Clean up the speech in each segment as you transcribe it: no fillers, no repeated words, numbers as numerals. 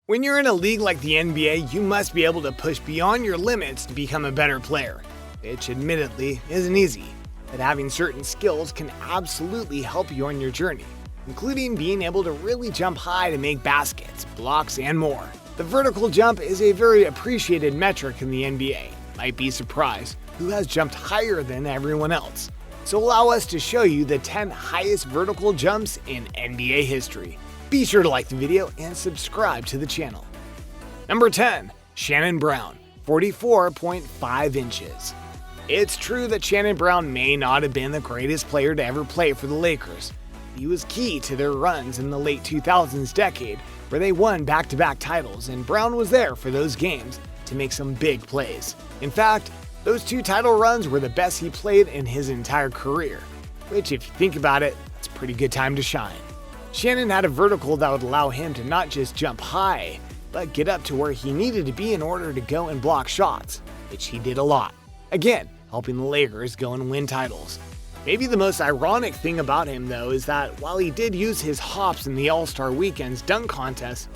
When you're in a league like the NBA, you must be able to push beyond your limits to become a better player, which admittedly isn't easy, but having certain skills can absolutely help you on your journey, including being able to really jump high to make baskets, blocks, and more. The vertical jump is a very appreciated metric in the NBA. Might be surprised who has jumped higher than everyone else. So allow us to show you the 10 highest vertical jumps in NBA history. Be sure to like the video and subscribe to the channel. Number 10. Shannon Brown, 44.5 inches. It's true that Shannon Brown may not have been the greatest player to ever play for the Lakers. He was key to their runs in the late 2000s decade, where they won back-to-back titles, and Brown was there for those games to make some big plays. In fact, those 2 title runs were the best he played in his entire career, which, if you think about it, that's a pretty good time to shine. Shannon had a vertical that would allow him to not just jump high, but get up to where he needed to be in order to go and block shots, which he did a lot. Again, helping the Lakers go and win titles. Maybe the most ironic thing about him, though, is that while he did use his hops in the All-Star Weekend's dunk contest,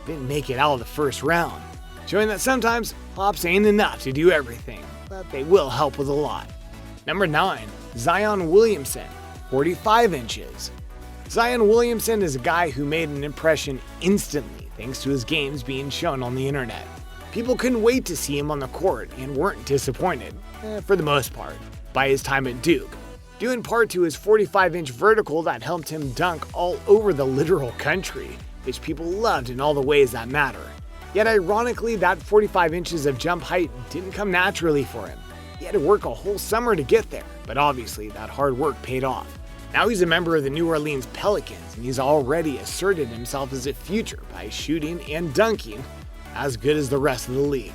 he didn't make it out of the first round, showing that sometimes hops ain't enough to do everything, but they will help with a lot. Number 9. Zion Williamson, 45 inches. Zion Williamson is a guy who made an impression instantly thanks to his games being shown on the internet. People couldn't wait to see him on the court and weren't disappointed, for the most part, by his time at Duke, due in part to his 45-inch vertical that helped him dunk all over the literal country, which people loved in all the ways that matter. Yet ironically, that 45 inches of jump height didn't come naturally for him. He had to work a whole summer to get there, but obviously that hard work paid off. Now he's a member of the New Orleans Pelicans, and he's already asserted himself as a future by shooting and dunking as good as the rest of the league.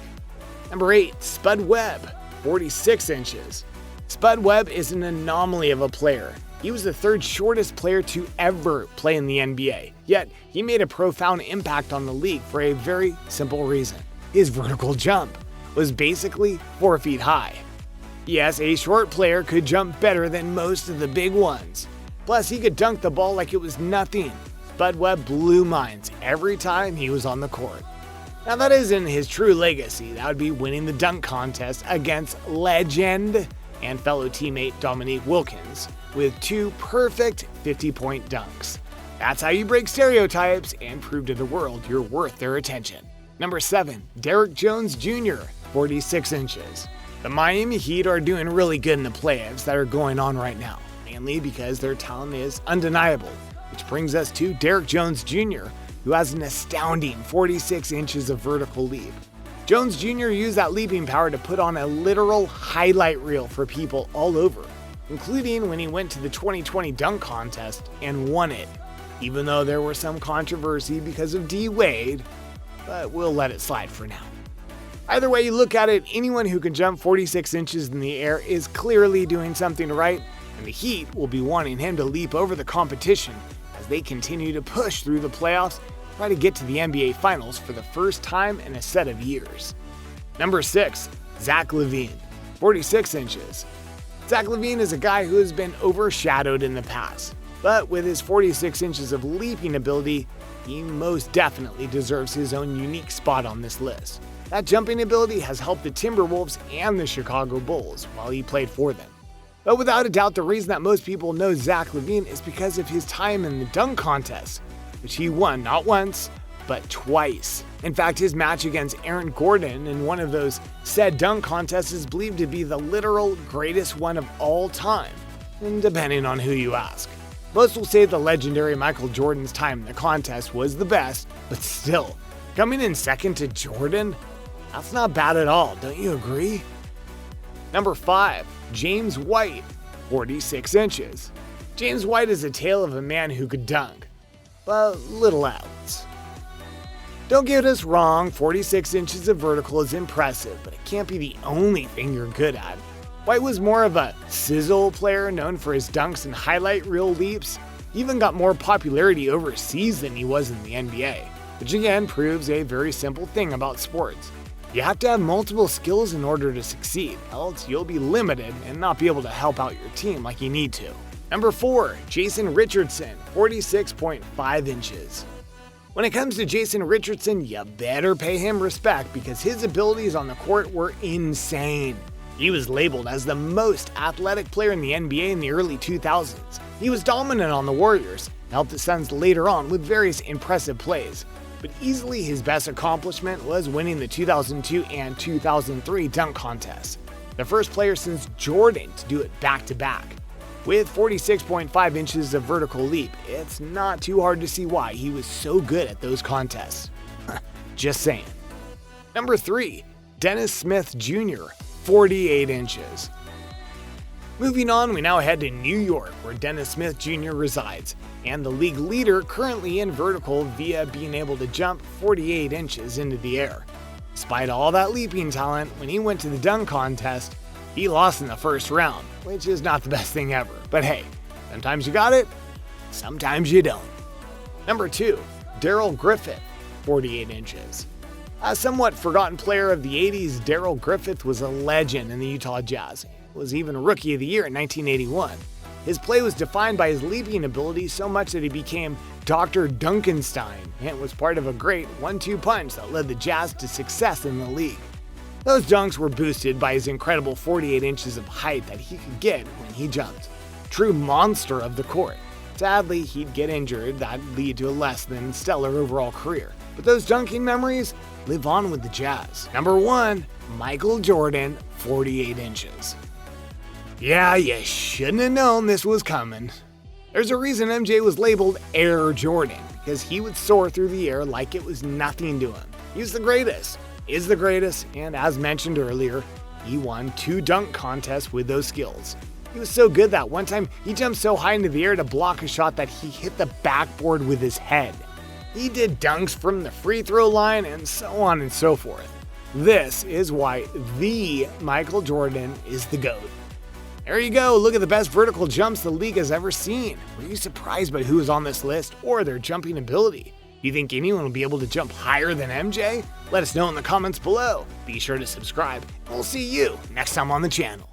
Number 8. Spud Webb, 46 inches. Spud Webb is an anomaly of a player. He was the 3rd shortest player to ever play in the NBA, yet he made a profound impact on the league for a very simple reason. His vertical jump was basically 4 feet high. Yes, a short player could jump better than most of the big ones. Plus, he could dunk the ball like it was nothing. Spud Webb blew minds every time he was on the court. Now that isn't his true legacy. That would be winning the dunk contest against legend and fellow teammate Dominique Wilkins with 2 perfect 50-point dunks. That's how you break stereotypes and prove to the world you're worth their attention. Number 7. Derrick Jones Jr., 46 inches. The Miami Heat are doing really good in the playoffs that are going on right now, mainly because their talent is undeniable, which brings us to Derrick Jones Jr., who has an astounding 46 inches of vertical leap. Jones Jr. used that leaping power to put on a literal highlight reel for people all over, including when he went to the 2020 dunk contest and won it, even though there was some controversy because of D. Wade, but we'll let it slide for now. Either way you look at it, anyone who can jump 46 inches in the air is clearly doing something right, and the Heat will be wanting him to leap over the competition as they continue to push through the playoffs, try to get to the NBA Finals for the first time in a set of years. Number 6. Zach LaVine, 46 inches. Zach LaVine is a guy who has been overshadowed in the past, but with his 46 inches of leaping ability, he most definitely deserves his own unique spot on this list. That jumping ability has helped the Timberwolves and the Chicago Bulls while he played for them. But without a doubt, the reason that most people know Zach LaVine is because of his time in the dunk contest, which he won not once, but twice. In fact, his match against Aaron Gordon in one of those said dunk contests is believed to be the literal greatest one of all time, and depending on who you ask. Most will say the legendary Michael Jordan's time in the contest was the best, but still, coming in second to Jordan? That's not bad at all, don't you agree? Number 5. James White, 46 inches. James White is a tale of a man who could dunk, but little else. Don't get us wrong, 46 inches of vertical is impressive, but it can't be the only thing you're good at. White was more of a sizzle player known for his dunks and highlight reel leaps. He even got more popularity overseas than he was in the NBA, which again proves a very simple thing about sports. You have to have multiple skills in order to succeed, else you'll be limited and not be able to help out your team like you need to. Number 4. Jason Richardson, 46.5 inches. When it comes to Jason Richardson, you better pay him respect because his abilities on the court were insane. He was labeled as the most athletic player in the NBA in the early 2000s. He was dominant on the Warriors, and helped the Suns later on with various impressive plays. But easily his best accomplishment was winning the 2002 and 2003 dunk contests, the first player since Jordan to do it back-to-back. With 46.5 inches of vertical leap, it's not too hard to see why he was so good at those contests. Just saying. Number 3. Dennis Smith Jr., 48 inches. Moving on, we now head to New York, where Dennis Smith Jr. resides, and the league leader currently in vertical via being able to jump 48 inches into the air. Despite all that leaping talent, when he went to the dunk contest, he lost in the first round, which is not the best thing ever. But hey, sometimes you got it, sometimes you don't. Number 2, Darrell Griffith, 48 inches. A somewhat forgotten player of the 80s, Darrell Griffith was a legend in the Utah Jazz. He was even Rookie of the Year in 1981. His play was defined by his leaping ability so much that he became Dr. Duncanstein and was part of a great 1-2 punch that led the Jazz to success in the league. Those dunks were boosted by his incredible 48 inches of height that he could get when he jumped. True monster of the court. Sadly, he'd get injured that'd lead to a less than stellar overall career. But those dunking memories live on with the Jazz. Number 1, Michael Jordan, 48 inches. Yeah, you shouldn't have known this was coming. There's a reason MJ was labeled Air Jordan, because he would soar through the air like it was nothing to him. He's the greatest, is the greatest, and as mentioned earlier, he won 2 dunk contests with those skills. He was so good that one time he jumped so high into the air to block a shot that he hit the backboard with his head. He did dunks from the free throw line and so on and so forth. This is why the Michael Jordan is the GOAT. There you go, look at the best vertical jumps the league has ever seen. Were you surprised by who is on this list or their jumping ability? Do you think anyone will be able to jump higher than MJ? Let us know in the comments below. Be sure to subscribe, and we'll see you next time on the channel.